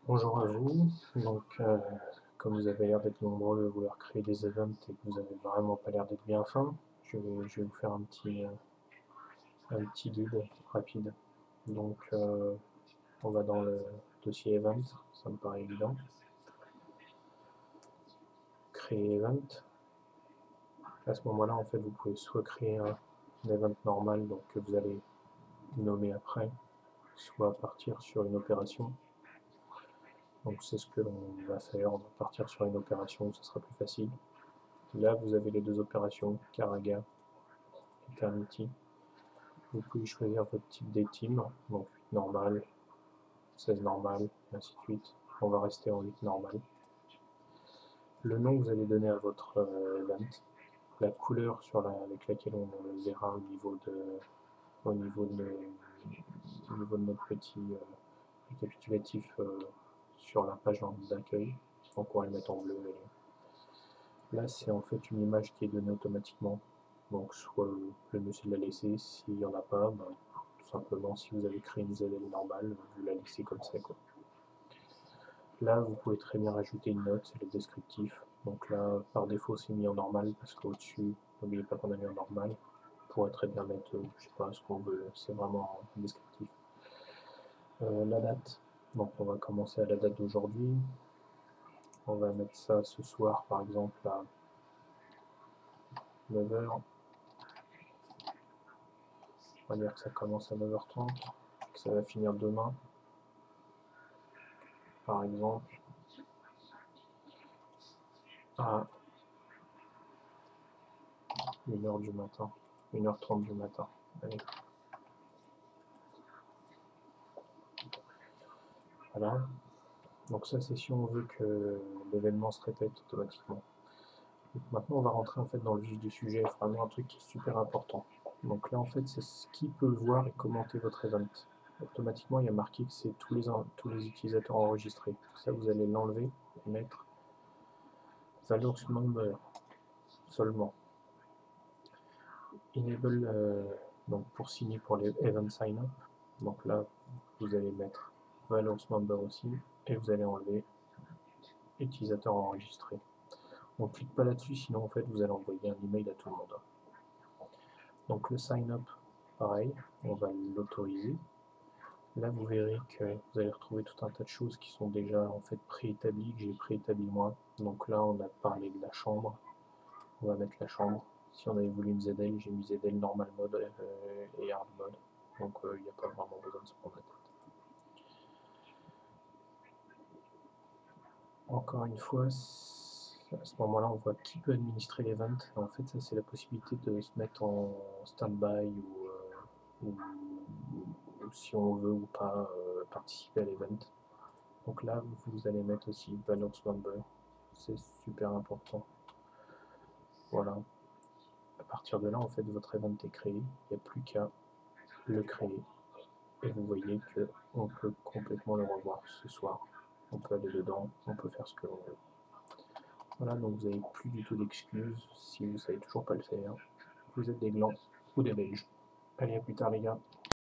Bonjour à vous. Comme vous avez l'air d'être nombreux à vouloir créer des events et que vous avez vraiment pas l'air d'être bien fin, je vais vous faire un petit guide rapide. On va dans le dossier event, ça me paraît évident. Créer event. À ce moment-là, en fait, vous pouvez soit créer un event normal, donc que vous allez nommer après, soit partir sur une opération. Donc c'est ce que l'on va faire, on va partir sur une opération, ça sera plus facile. Là, vous avez les deux opérations, Karaga, Eternity. Vous pouvez choisir votre type des teams, donc 8 normal, 16 normal, et ainsi de suite. On va rester en 8 normal. Le nom que vous allez donner à votre event, la couleur avec laquelle on le verra au niveau de notre petit récapitulatif sur la page d'accueil. Donc on va le mettre en bleu. Là, c'est en fait une image qui est donnée automatiquement. Donc soit le monsieur l'a laissé, s'il n'y en a pas, ben, tout simplement si vous avez créé une ZL normale, vous la laissez comme ça, quoi. Là, vous pouvez très bien rajouter une note, c'est le descriptif. Donc là, par défaut, c'est mis en normal parce qu'au-dessus, n'oubliez pas qu'on a mis en normal. On pourrait très bien mettre, je sais pas, ce qu'on veut, c'est vraiment un descriptif. La date, donc on va commencer à la date d'aujourd'hui. On va mettre ça ce soir, par exemple, à 9h. On va dire que ça commence à 9h30, que ça va finir demain, par exemple, à 1h du matin, 1h30 du matin. Allez. Voilà. Donc ça, c'est si on veut que l'événement se répète automatiquement. Donc maintenant, on va rentrer en fait dans le vif du sujet, vraiment un truc qui est super important. Donc là, en fait, c'est ce qui peut voir et commenter votre event. Automatiquement, il y a marqué que c'est tous les utilisateurs enregistrés. Ça, vous allez l'enlever et mettre Valor's Member seulement. Enable, donc pour signer pour les event sign up. Donc là, vous allez mettre Valor's Member aussi et vous allez enlever utilisateur enregistré. On ne clique pas là-dessus, sinon en fait vous allez envoyer un email à tout le monde. Donc le sign up, pareil, on va l'autoriser. Là vous verrez que vous allez retrouver tout un tas de choses qui sont déjà en fait préétablies, que j'ai préétablies moi. Donc là on a parlé de la chambre, on va mettre la chambre. Si on avait voulu une ZL, j'ai mis ZL normal mode et hard mode. Donc il n'y a pas vraiment besoin de se prendre la tête. Encore une fois, à ce moment-là, on voit qui peut administrer l'event. En fait, ça, c'est la possibilité de se mettre en stand-by ou si on veut ou pas participer à l'event. Donc là, vous allez mettre aussi Balance Member. C'est super important. Voilà. À partir de là, en fait, votre event est créé. Il n'y a plus qu'à le créer. Et vous voyez qu'on peut complètement le revoir ce soir. On peut aller dedans, on peut faire ce que l'on veut. Voilà, donc vous n'avez plus du tout d'excuses si vous ne savez toujours pas le faire. Vous êtes des glands ou des belges. Allez, à plus tard les gars.